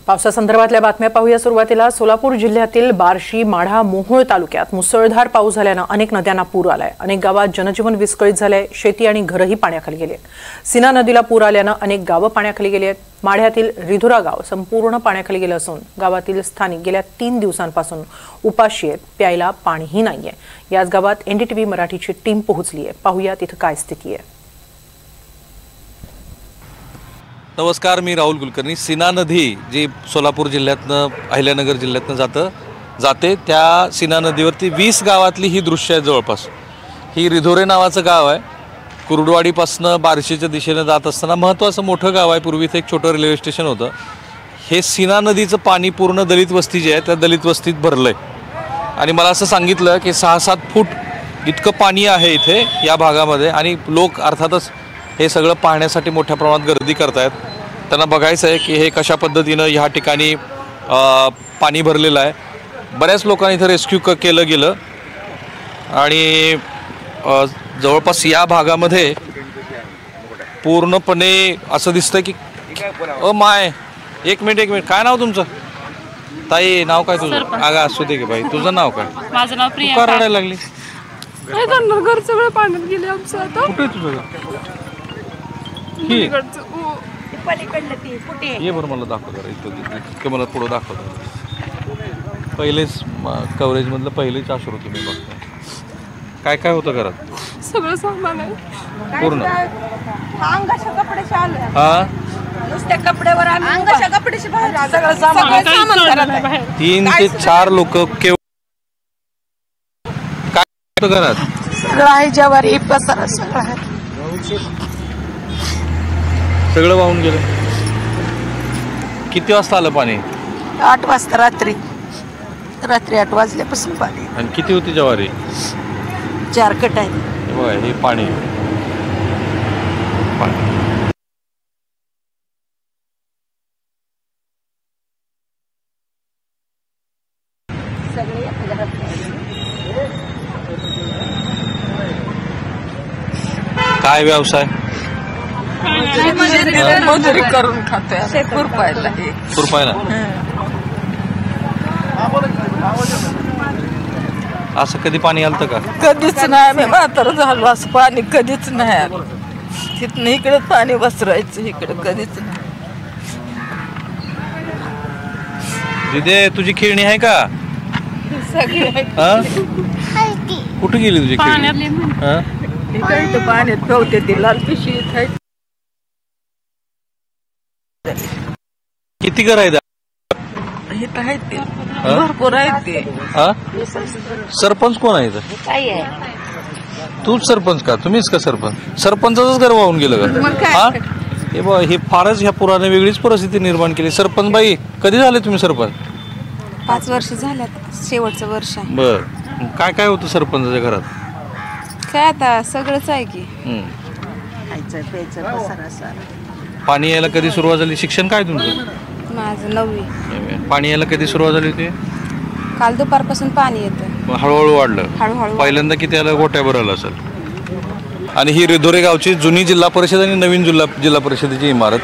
पावसासंदर्भातल्या बातम्या पाहूया। सुरुवातीला सोलापूर जिल्ह्यातील बार्शी, माढा, मोहोळ तालुक्यात मुसळधार पाऊस झाल्यानं अनेक नद्यांना पूर आलाय। अनेक गावात जनजीवन विस्कळीत झालंय। शेती आणि घरही पाण्याखाली गेली आहेत। सीना नदीला पूर आल्यानं अनेक गावं पाण्याखाली गेली आहेत। माढ्यातील रिधुरा गाव संपूर्ण पाण्याखाली गेलं असून गावातील स्थानिक गेल्या 3 दिवसांपासून उपाशी आहेत। प्यायला पाणीही नाहीये। याच गावात एनडीटीव्ही मराठीची टीम पोहोचली आहे। पाहूया तिथं काय स्थिती आहे। नमस्कार, मी राहुल कुलकर्णी। सीना नदी जी सोलापूर जिल्ह्यातनं अहिल्यानगर जिल्ह्यातनं जाते त्या सीना नदीवरती 20 गावातली ही दृश्य आहे। जवळपास ही रिधोरे नावाचं गाव आहे। कुर्डवाडीपासनं बार्शीच्या दिशेने जात असताना महत्त्वाचं मोठं गाव आहे। पूर्वी इथे एक छोटं रेल्वे स्टेशन होतं। हे सीना नदीचं पाणी पूर्ण दलित वस्ती जी आहे त्या दलित वस्तीत भरलंय आणि मला असं सांगितलं की 6-7 फूट इतकं पाणी आहे इथे या भागामध्ये आणि लोक अर्थातच हे सगळं पाहण्यासाठी मोठ्या प्रमाणात गर्दी करतायत। त्यांना बघायचं आहे की हे कशा पद्धतीनं ह्या ठिकाणी पाणी भरलेलं आहे। बऱ्याच लोकांनी इथं रेस्क्यू केलं गेलं आणि जवळपास या भागामध्ये पूर्णपणे असं दिसतंय की माय एक मिनिट काय नाव तुमचं? ताई नाव काय तुझं? अगं असू दे की बाई, तुझं नाव काय? माझं नाव प्रिया। का रडायला लागली? काय करणार, घर सगळं पाण्यात गेले आमचं आता। कुठे तुझं? ये बरं मला दाखव जरा इथं मला पुढं दाखव। पहिलेच कव्हरेजमधलं पहिलेच आश्रू तुम्ही बघताय। काय काय होतं घरात? सगळं सामान आहे पूर्ण अंगाच्या कपड्याच्या आलं। हा नुसत्या कपड्यावर अंगाच्या कपड्याची बाहेर सगळं सामान घरात आहे। 3 ते 4 लोक काय होतं घरात? सगळं आहे, ज्वारी पसारा सगळं आहे। सगळं वाहून गेलं। किती वाजता आलं पाणी? 8 वाजता रात्री 8 वाजल्यापासून पाणी। आणि किती होती ज्वारी? 4 कट आहे। बघा हे पाणी काय व्यवसाय? मजुरी करून खातोय खुरपायला। असं कधी पाणी आलं का? कधीच नाही। आम्ही म्हातार झालो असं पाणी कधीच नाही आलं। तिथनं इकडे पाणी वसरायचं, इकडे कधीच नाही। दिदे तुझी खेळणी आहे का? कुठे गेली तुझी खेळणी? पाण्यात ठेवते ती लाल पिशवी। किती घर आहेत? भरपूर आहेत ते। सरपंच कोण आहे? तूच सरपंच का? तुम्हीच का सरपंच? सरपंचाचंच घर वाहून गेलं का? हे बघ, हे फारच ह्या पुराने वेगळीच परिस्थिती निर्माण केली। सरपंच बाई कधी झाले तुम्ही सरपंच? 5 वर्ष झाल्यात, शेवटचं वर्ष आहे। बर, काय काय होतं सरपंचाच्या घरात? काय आता सगळंच आहे की। पाणी यायला कधी सुरुवात झाली? शिक्षण काय तुमचं? माझं 9वी। पाणी यायला कधी सुरुवात झाली होती? काल दुपारपासून पाणी येतं। हळूहळू वाढलं? हळूहळू पहिल्यांदा किती यायला गोट्याभर आलं असेल? आणि ही रिधोरे गावची जुनी जिल्हा परिषद आणि नवीन जिल्हा परिषदेची इमारत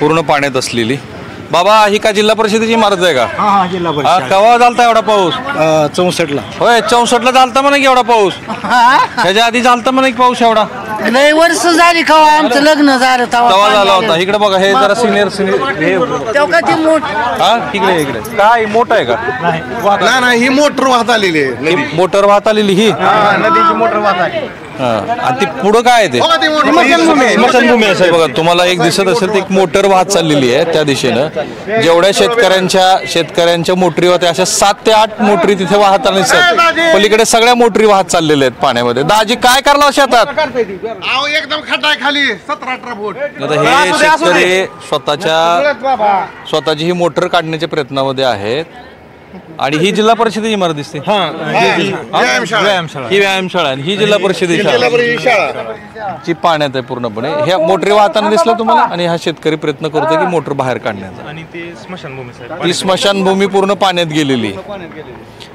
पूर्ण पाण्यात असलेली। बाबा ही का जिल्हा परिषदेची इमारत आहे का? हा जिल्हा परिषद। केव्हा झालता एवढा पाऊस? 64ला। होय 64ला झालता म्हणा की एवढा पाऊस? त्याच्या आधी झालता म्हणा की पाऊस एवढा? लय वर्ष झाली केव्हा आमचं लग्न झालं तेव्हा झाला होता। इकडे बघा, हे जरा सिनियर तेव्हा ती मोठ। हा इकडे काय मोठं आहे का? नाही ही मोटर वाहत आलेली आहे। मोटर वाहत आलेली ही नदीची मोटर वाहत आली। आणि ती पुढं काय आहे? ते स्मशानभूमी असेल बघा। तुम्हाला एक दिसत असेल ती एक मोटर वाहत चाललेली आहे त्या दिशेनं। जेवढ्या शेतकऱ्यांच्या मोटरी होत्या अशा 7 ते 8 मोटरी तिथे वाहत आल्या। पलीकडे सगळ्या मोटरी वाहत चाललेल्या आहेत पाण्यामध्ये। दाजी काय करला शेतात? एकदम खड्डा खाली 17-18 फूट। आता हे शेतकरी स्वतःची ही मोटर काढण्याच्या प्रयत्नामध्ये आहेत। आणि ही जिल्हा परिषदेची इमारत दिसते। ही व्यायामशाळा आणि ही जिल्हा परिषदेची शाळा जी पाण्यात आहे पूर्णपणे। ह्या मोटरी वाहताना दिसलं तुम्हाला? आणि हा शेतकरी प्रयत्न करतोय की मोटर बाहेर काढण्याचा। आणि ती स्मशानभूमी पूर्ण पाण्यात गेलेली।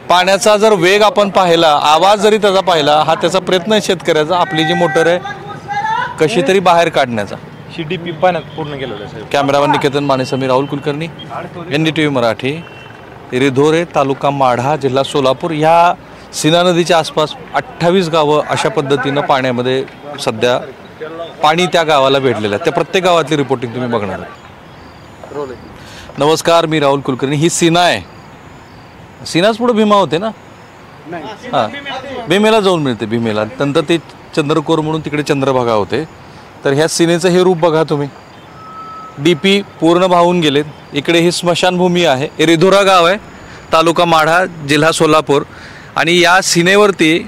पाण्याचा जर वेग आपण पाहिला, आवाज जरी त्याचा पाहिला, हा त्याचा प्रयत्न आहे शेतकऱ्याचा आपली जी मोटर आहे कशी तरी बाहेर काढण्याचा। डीपी पाण्यात पूर्ण गेलेलं आहे साहेब. कॅमेरामॅन निकेतन मानेसह मी राहुल कुलकर्णी, NDTV मराठी, रिधोरे, तालुका माढा, जिल्हा सोलापूर. ह्या सीना नदीच्या आसपास 28 गावं अशा पद्धतीनं पाण्यामध्ये सध्या पाणी त्या गावाला भेटलेलं आहे. त्या प्रत्येक गावातली रिपोर्टिंग तुम्ही बघणार आहे. नमस्कार, मी राहुल कुलकर्णी. ही सीना आहे. सीनाच पुढे भीमा होते ना. हां, भीमेला जाऊन मिळते. भीमेला नंतर ते चंद्रकोर म्हणून तिकडे चंद्रभागा होते. तर ह्या सीनेचं हे रूप बघा तुम्ही. DP पूर्ण वाहून गेलेत. इकडे ही स्मशानभूमी आहे. रिधोरा गाव आहे, तालुका माढा, जिल्हा सोलापूर. आणि या सीनेवरती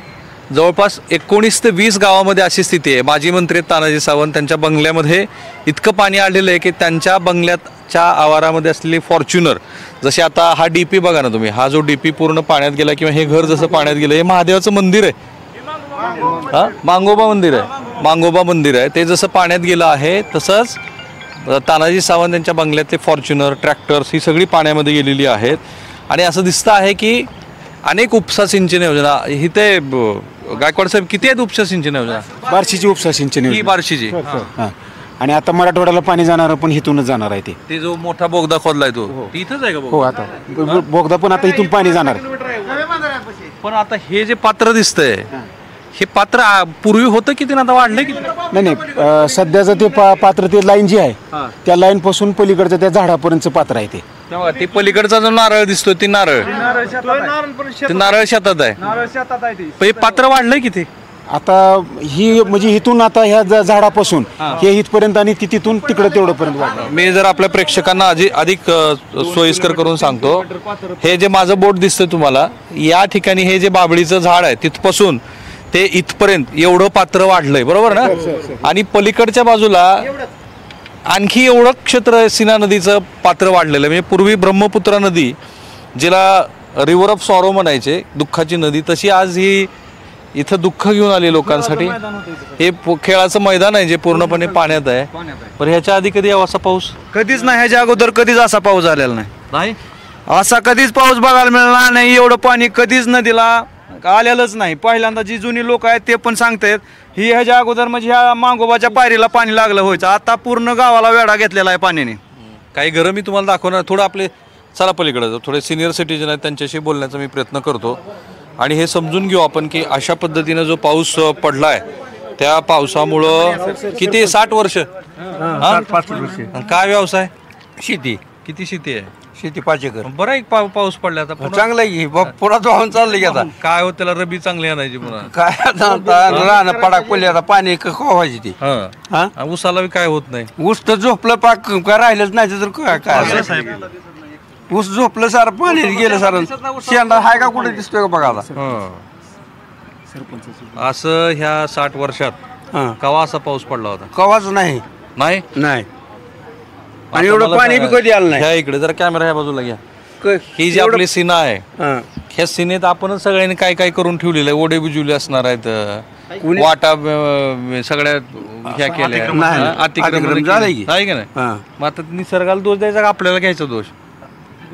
जवळपास 19 ते 20 गावामध्ये अशी स्थिती आहे. माजी मंत्री तानाजी सावंत त्यांच्या बंगल्यामध्ये इतकं पाणी आलेलं आहे की त्यांच्या बंगल्याच्या आवारामध्ये असलेली फॉर्च्युनर, जसे आता हा DP बघा ना तुम्ही, हा जो DP पूर्ण पाण्यात गेला किंवा हे घर जसं पाण्यात गेलं, हे महादेवाचं मंदिर आहे. हां, मांगोबा मंदिर आहे. ते जसं पाण्यात गेलं आहे तसंच तानाजी सावंत यांच्या बंगल्यातले फॉर्च्युनर, ट्रॅक्टर्स ही सगळी पाण्यामध्ये गेलेली आहेत. आणि असं दिसतं आहे की अनेक उपसा सिंचन योजना ही ते गायकवाड साहेब, किती आहेत उपसा सिंचन योजना? बार्शीची उपसा सिंचन ही बार्शीची. हां, आणि आता मराठवाड्याला पाणी जाणार पण इथूनच जाणार आहे ते जो मोठा बोगदा खोदलाय तो इथंच आहे का? हो, आता बोगदा पण आता इथून पाणी जाणार. पण आता हे जे पात्र दिसतंय, हे पात्र पूर्वी होतं किती ना आता वाढलंय किती? नाही, सध्याचं ते पात्र, ते लाईन जी आहे त्या लाईन पासून पलीकडचं त्या झाडापर्यंतचं पात्र आहे. ते पलीकडचा जो नारळ दिसतोय ते नारळ शेतात आहे. हे पात्र वाढलंय किती आता? ही म्हणजे इथून आता ह्या झाडापासून हे इथपर्यंत आणि तिथून तिकडे तेवढंपर्यंत वाढलं. मी जर आपल्या प्रेक्षकांना अधिक सोयीस्कर करून सांगतो. हे जे माझं बोट दिसतंय तुम्हाला, या ठिकाणी हे जे बाबळीचं झाड आहे तिथपासून ते इथपर्यंत एवढं पात्र वाढलंय, बरोबर ना? आणि पलीकडच्या बाजूला आणखी एवढं क्षेत्र सीना नदीचं पात्र वाढलेलं आहे. म्हणजे पूर्वी ब्रह्मपुत्रा नदी, जिला रिव्हर ऑफ सॉरो म्हणायचे, दुःखाची नदी, तशी आज ही इथं दुःख घेऊन आली लोकांसाठी. हे खेळाचं मैदान आहे जे पूर्णपणे पाण्यात आहे. पण ह्याच्या आधी कधी असा पाऊस कधीच नाही. ह्याच्या अगोदर कधीच असा पाऊस झालेला नाही. असा कधीच पाऊस बघायला मिळाला नाही. एवढं पाणी कधीच नदीला आलेलंच नाही. पहिल्यांदा जी जुनी लोक आहेत ते पण सांगतायत ही ह्याच्या अगोदर म्हणजे ह्या मांगोबाच्या पायरीला पाणी लागलं व्हायचं. आता पूर्ण गावाला वेढा घेतलेला आहे पाण्याने. काही घरं मी तुम्हाला दाखवणार. थोडं आपले चला पलीकडे थोडे सिनियर सिटीजन आहेत, त्यांच्याशी बोलण्याचा मी प्रयत्न करतो. आणि हे समजून घेऊ आपण की अशा पद्धतीनं जो पाऊस पडलाय त्या पावसामुळं किती 60 वर्ष काय व्यवसाय? शेती. किती शेती आहे? शेती 5 एकर. बरं, एक पाऊस पडला आता चांगलं आहे. पुन्हा तो वाहून चाललंय की आता काय होत त्याला रबी चांगली आणायची पुन्हा काय आता राहणं पडाक पडले. आता पाणी व्हायची ती. ऊसाला काय होत नाही. ऊस तर झोपलं पाक काय राहिलंच नाही तर काय ऊस झोपलं सारं पाणी गेलं सारं. शेंडा हाय का कुठे दिसतोय का बघा आता. असं ह्या 60 वर्षात कवा असा पाऊस पडला होता? कवाच नाही. नाही. आणि एवढं पाणी बी कधी आलं नाही. ह्या इकडे जरा कॅमेरा ह्या बाजूला घ्या. ही जी आपली सीना आहे, ह्या सीनेत आपणच सगळ्यांनी काय काय करून ठेवलेलं आहे. ओढे बिजुले असणार आहेत, वाटा सगळ्या ह्या केल्या, अतिक्रमण झालंय की नाही का नाही? मग आता निसर्गाला दोष द्यायचा का आपल्याला घ्यायचा दोष?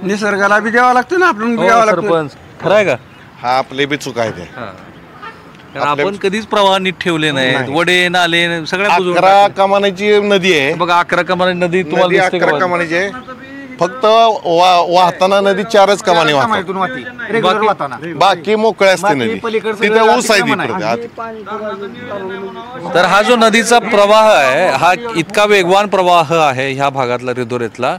निसर्गाला बी द्यावा लागतं ना, आपण द्यावा लागतं. सरपंच खरं आहे का? हा आपले बी चूक आहे ते. कारण आपण कधीच प्रवाह नीट ठेवले नाहीत. वडे नाले सगळ्या 11 कमानीची नदी आहे. बघा 11 कमानी नदी तुम्हाला दिसते का? 11 कमानीची आहे. फक्त वाहताना नदी 4च कमानी वाहतात, बाकी मोकळे असते नदी. तिथे ऊस आहे तिकडे. तर हा जो नदीचा प्रवाह आहे हा इतका वेगवान प्रवाह आहे ह्या भागातला, रिधोरेतला.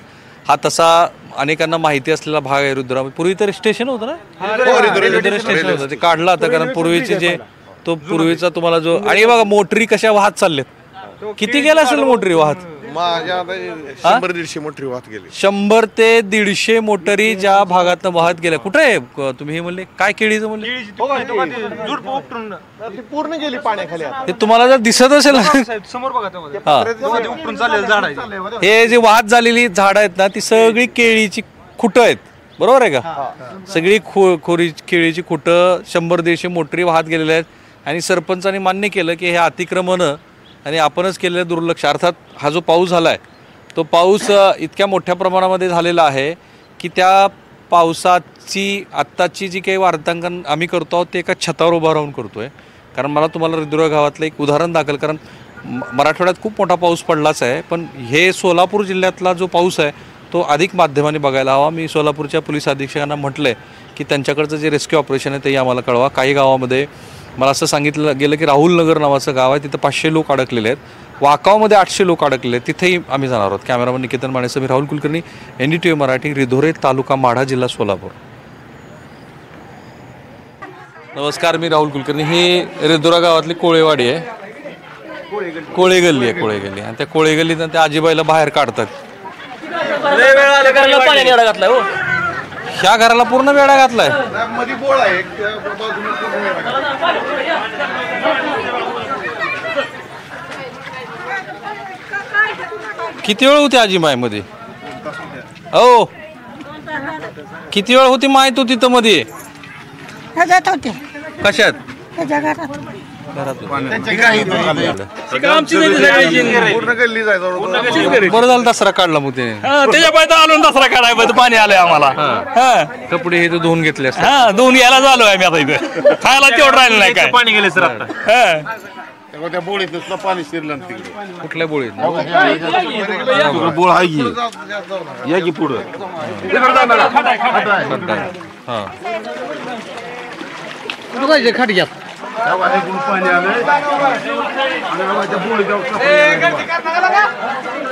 हा तसा अनेकांना माहिती असलेला भाग आहे रुद्रा. पूर्वी तर स्टेशन होतं ना, रिधोरे स्टेशन होतं, ते काढलं आता. कारण पूर्वीचे जे तो पूर्वीचा तुम्हाला जो, आणि बघा मोटरी कशा वाहत चाललेत. किती गेला असेल मोटरी वाहत? माझ्या 100-150 मोटरी वाहत गेली. 100 ते 150 मोटरी ज्या भागात वाहत गेल्या. कुठे आहे तुम्ही? हे म्हणले काय केळीचं म्हणले? पूर्ण गेली पाण्याखाली. ते तुम्हाला जर दिसत असेल समोर बघा, उपटून चाललेलं झाड आहे. हे जे वाहत झालेली झाड आहेत ना, ती सगळी केळीची खुटं आहेत, बरोबर आहे का? सगळी केळीची खुटं 100-150 मोटरी वाहत गेलेल्या आहेत. आणि सरपंचाने मान्य केलं की हे अतिक्रमण आणि आपणच केलेलं दुर्लक्ष. अर्थात हा जो पाऊस झाला आहे तो पाऊस इतक्या मोठ्या प्रमाणामध्ये झालेला आहे की त्या पावसाची आत्ताची जी काही वार्तांकन आम्ही करतो आहोत ते एका छतावर उभा राहून करतो आहे. कारण मला तुम्हाला रिधोरा गावातलं एक उदाहरण दाखल, कारण मराठवाड्यात खूप मोठा पाऊस पडलाच आहे, पण हे सोलापूर जिल्ह्यातला जो पाऊस आहे तो अधिक माध्यमांनी बघायला हवा. मी सोलापूरच्या पोलीस अधीक्षकांना म्हटलं आहे की त्यांच्याकडचं जे रेस्क्यू ऑपरेशन आहे ते आम्हाला कळवा. काही गावामध्ये मला असं सांगितलं गेलं की राहुल नगर नावाचं गाव आहे, तिथं 500 लोक अडकलेले आहेत. वाकावमध्ये 800 लोक अडकलेले आहेत, तिथेही आम्ही जाणार आहोत. कॅमेरामन निकेतन मानेसह मी राहुल कुलकर्णी, NDTV मराठी, रिधोरे तालुका माढा, जिल्हा सोलापूर. नमस्कार, मी राहुल कुलकर्णी. ही रिधोरा गावातली कोळेवाडी आहे, कोळे गल्ली आहे, कोळे गल्ली. आणि त्या कोळे गल्लीत त्या आजीबाईला बाहेर काढतात. ह्या घराला पूर्ण वेढा घातलाय. किती वेळ होती आजी माय मध्ये? हो, किती वेळ होती माय तू तिथं मध्ये? कशात? बरं झालं दसरा काढला मग त्याने. त्याच्या पायथा आलो दसरा काढाय पाहिजे, पाणी आलंय आम्हाला. कपडे हे तर धुवून घेतले असते. धुवून यायला झालो आहे मी आता इथं. खायला तेवढं राहिलं नाही काय. पाणी गेले सर आता. त्या बोळीत पाणी शिरलं तिकडे. कुठल्या बोळीत? बोळ आहे की या की पुढं. हा, खाट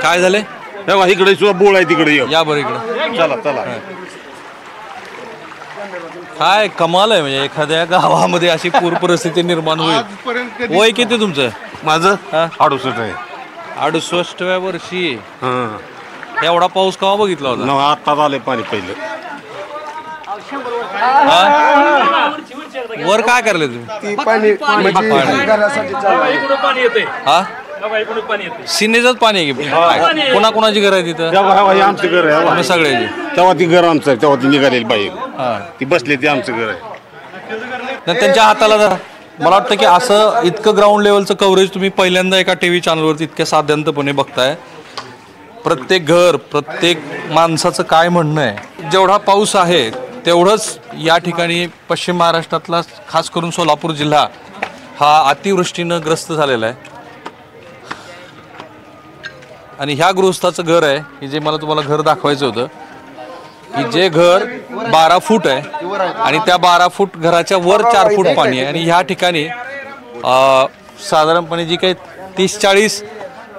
काय झाले? इकडे सुद्धा बोळ आहे, तिकडे या बरं इकडे. चला चला. काय कमाल आहे, म्हणजे एखाद्या गावामध्ये अशी पूर परिस्थिती निर्माण होईल. वय किती तुमचं? माझं 68 आहे. 68व्या वर्षी एवढा पाऊस केव्हा बघितला होता? आत्ताच आले पाणी पहिलं. वर काय करले तुम्ही? सिनेचंच पाणी आहे की कोणाकोणाची घर आहे तिथं? आमचं घर आहे सगळ्याची. तेव्हा ती घर आमचं आहे, तेव्हा ती निघालेली बाहेर ती बसली, ती आमचं घर आहे. त्यांच्या हाताला जरा मला वाटतं की असं इतकं ग्राउंड लेवलचं कव्हरेज तुम्ही पहिल्यांदा एका TV चॅनलवरती इतक्या साध्यंतपणे बघताय. प्रत्येक घर, प्रत्येक माणसाचं काय म्हणणं आहे. जेवढा पाऊस आहे तेवढंच या ठिकाणी पश्चिम महाराष्ट्रातला, खास करून सोलापूर जिल्हा हा अतिवृष्टीनं ग्रस्त झालेला आहे. आणि ह्या गृहस्थाचं घर आहे की जे मला तुम्हाला घर दाखवायचं होतं, की जे घर 12 फूट आहे आणि त्या 12 फूट घराच्या वर 4 फूट पाणी आहे. आणि ह्या ठिकाणी साधारणपणे जी काही 30-40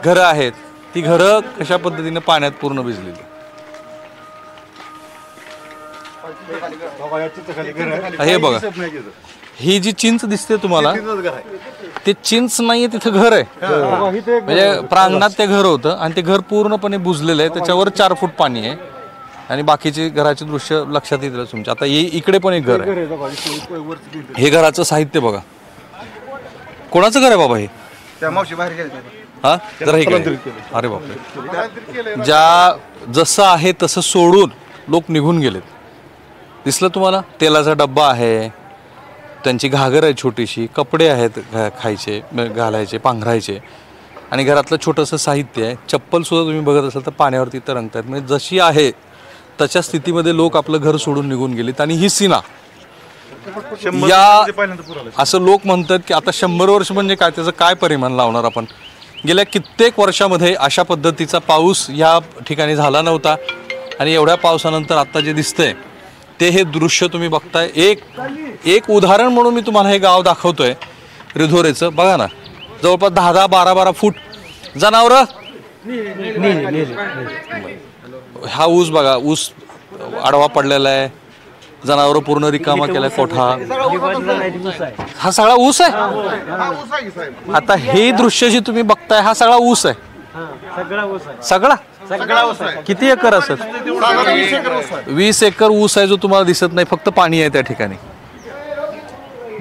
घरं आहेत ती घरं कशा पद्धतीने पाण्यात पूर्ण भिजलेली. हे बघा, ही जी चिंच दिसते तुम्हाला ते चिंच नाहीये, तिथं घर आहे. म्हणजे प्रांगणात ते घर होतं आणि ते घर पूर्णपणे बुजलेलं आहे. त्याच्यावर 4 फूट पाणी आहे आणि बाकीचे घराचे दृश्य लक्षात येतील तुमच्या. आता इकडे पण एक घर आहे. हे घराचं साहित्य बघा. कोणाचं घर आहे बाबा हे? हा, जरा इकडे. अरे बापरे, जसं आहे तसं सोडून लोक निघून गेलेत. दिसलं तुम्हाला? तेलाचा डब्बा आहे, त्यांची घागर आहे छोटीशी, कपडे आहेत खायचे, घालायचे, पांघरायचे, आणि घरातलं छोटंसं साहित्य आहे. चप्पलसुद्धा तुम्ही बघत असाल तर पाण्यावरती तरंगतायत. म्हणजे जशी आहे तशा स्थितीमध्ये लोक आपलं घर सोडून निघून गेलेत. आणि ही सीना असं लोक म्हणतात की आता 100 वर्ष म्हणजे काय, त्याचं काय परिमाण लावणार आपण. गेल्या कित्येक वर्षामध्ये अशा पद्धतीचा पाऊस या ठिकाणी झाला नव्हता. आणि एवढ्या पावसानंतर आता जे दिसतंय ते हे दृश्य तुम्ही बघताय. एक उदाहरण म्हणून मी तुम्हाला हे गाव दाखवतोय रिधोरेचं. बघा ना, जवळपास 10-10, 12-12 फूट जनावरं. हा ऊस बघा, ऊस आडवा पडलेला आहे, जनावरं पूर्ण रिकामा केलाय कोठा. हा सगळा ऊस आहे. आता हे दृश्य जे तुम्ही बघताय हा सगळा ऊस आहे. सगळा किती एकर असत? 20 एकर ऊस आहे जो तुम्हाला दिसत नाही, फक्त पाणी आहे त्या ठिकाणी.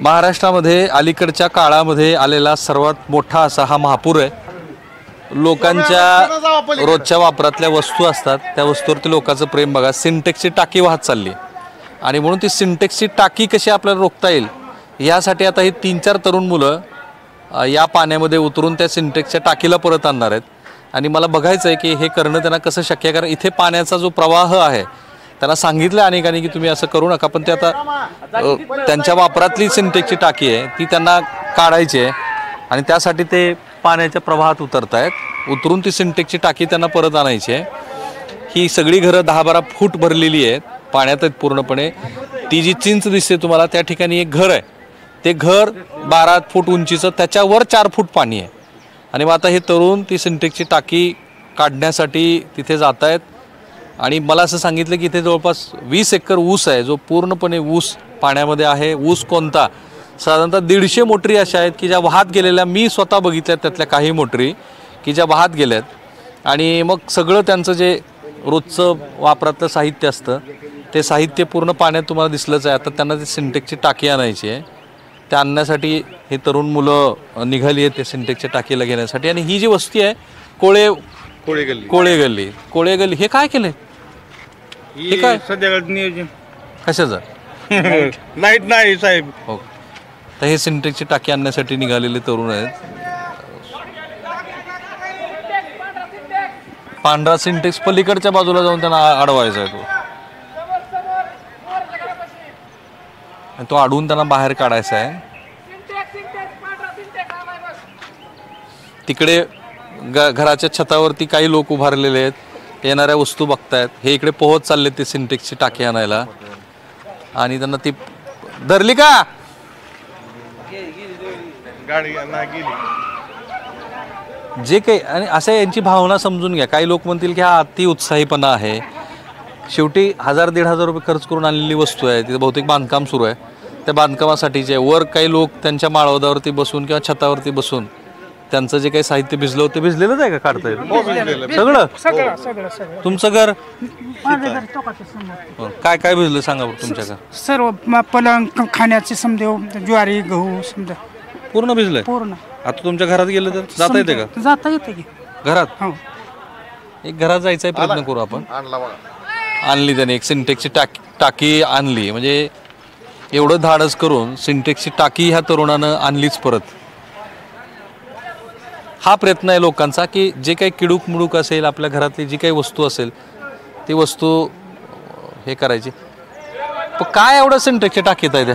महाराष्ट्रामध्ये अलीकडच्या काळामध्ये आलेला सर्वात मोठा असा हा महापूर आहे. लोकांच्या रोजच्या वापरातल्या वस्तू असतात त्या वस्तूवरती लोकांचं प्रेम बघा. सिंटेक्सची टाकी वाहत चालली आणि म्हणून ती सिंटेक्सची टाकी कशी आपल्याला रोखता येईल यासाठी आता ही 3-4 तरुण मुलं या पाण्यामध्ये उतरून त्या सिंटेक्सच्या टाकीला परत आणणार आहेत. आणि मला बघायचं आहे की हे करणं त्यांना कसं शक्य आहे, कारण इथे पाण्याचा जो प्रवाह आहे त्यांना सांगितलं अनेकांनी की तुम्ही असं करू नका, पण ते आता त्यांच्या वापरातली सिंटेक्सची टाकी आहे ती त्यांना काढायची आहे आणि त्यासाठी ते पाण्याच्या प्रवाहात उतरतायत. उतरून ती सिंटेक्सची टाकी त्यांना परत आणायची आहे. ही सगळी घरं 10-12 फूट भरलेली आहेत, पाण्यात आहेत पूर्णपणे. ती जी चिंच दिसते तुम्हाला त्या ठिकाणी एक घर आहे, ते घर 12 फूट उंचीचं, त्याच्यावर 4 फूट पाणी आहे. आणि मग आता हे तरुण ती सिंटेक्सची टाकी काढण्यासाठी तिथे जात आहेत. आणि मला असं सांगितलं की इथे जवळपास 20 एकर ऊस आहे, जो पूर्णपणे ऊस पाण्यामध्ये आहे. ऊस कोणता? साधारणतः 150 मोटरी अशा आहेत की ज्या वाहत गेलेल्या, मी स्वतः बघितल्यात त्यातल्या काही मोटरी की ज्या वाहत गेल्यात. आणि मग सगळं त्यांचं जे रोजचं वापरातलं साहित्य असतं ते साहित्य पूर्ण पाण्यात तुम्हाला दिसलंच आहे. आता त्यांना ते सिंटेक्सची टाकी आणायची आहे. त्या आणण्यासाठी हे तरुण मुलं निघाली आहेत ते सिंटेक्सच्या टाकीला घेण्यासाठी. आणि ही जी वस्ती आहे कोळे गल्ली, हे काय केलंय? हे काय सध्या नियोजन कशाचं? लाईट नाही साहेब. हो, तर हे सिंटेक्सची टाकी आणण्यासाठी निघालेले तरुण आहेत. पांढरा सिंटेक्स पलीकडच्या बाजूला जाऊन त्यांना अडवायचा आहे तो अडवून त्यांना बाहेर काढायचा आहे. तिकडे घराच्या छतावरती काही लोक उभारलेले आहेत, येणाऱ्या वस्तू बघतायत. हे इकडे पोहत चालले ते सिंटेक्सची टाकी आणायला. आणि त्यांना ती धरली का गाडी जे काही. आणि असं यांची भावना समजून घ्या. काही लोक म्हणतील की हा अति उत्साहीपणा आहे. शेवटी 1000-1500 रुपये खर्च करून आणलेली वस्तू आहे. तिथे बहुतेक बांधकाम सुरू आहे, त्या बांधकामासाठीचे. वर काही लोक त्यांच्या माळवदावरती बसून किंवा छतावरती बसून त्यांचं जे काही साहित्य भिजलं होतं, भिजलेलंच आहे का? काढता येईल सगळं? तुमचं घर काय काय भिजलं सांगा बरं तुमच्या घर? सर्व पलंग, खाण्याचे समजा ज्वारी गहू समजा पूर्ण भिजलंय. पूर्ण. आता तुमच्या घरात गेलं तर जाता येते का? जाता येते की घरात? हो. एक घरात जायचा प्रयत्न करू आपण. आणली त्याने एक सिंटेक्सची टाकी आणली. म्हणजे एवढं धाडस करून सिंटेक्सची टाकी ह्या तरुणानं आणलीच परत. हा प्रयत्न आहे लोकांचा की जे काही किडूक मुडूक असेल, आपल्या घरातली जी काही वस्तू असेल ती वस्तू हे करायची. पण काय एवढं सिंटेक्सच्या टाकीत आहे त्या?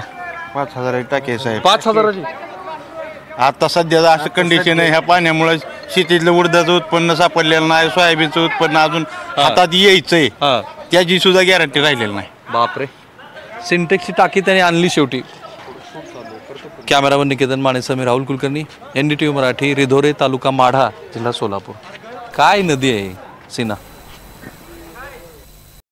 5000 टाकी साहेब. 5000ची? आता सध्या असं कंडिशन आहे, ह्या पाण्यामुळे शेतीतलं उडदाचं उत्पन्न सापडलेलं नाही, सोयाबीनचं उत्पन्न अजून हातात यायचंय, त्याची सुद्धा गॅरंटी राहिलेली नाही. बापरे. सिंटेक्सची टाकी त्याने आणली शेवटी. कॅमेरामन निकेतन मानेसह मी राहुल कुलकर्णी, NDTV मराठी, रिधोरे, तालुका माढा, जिल्हा सोलापूर. काय नदी आहे सीना.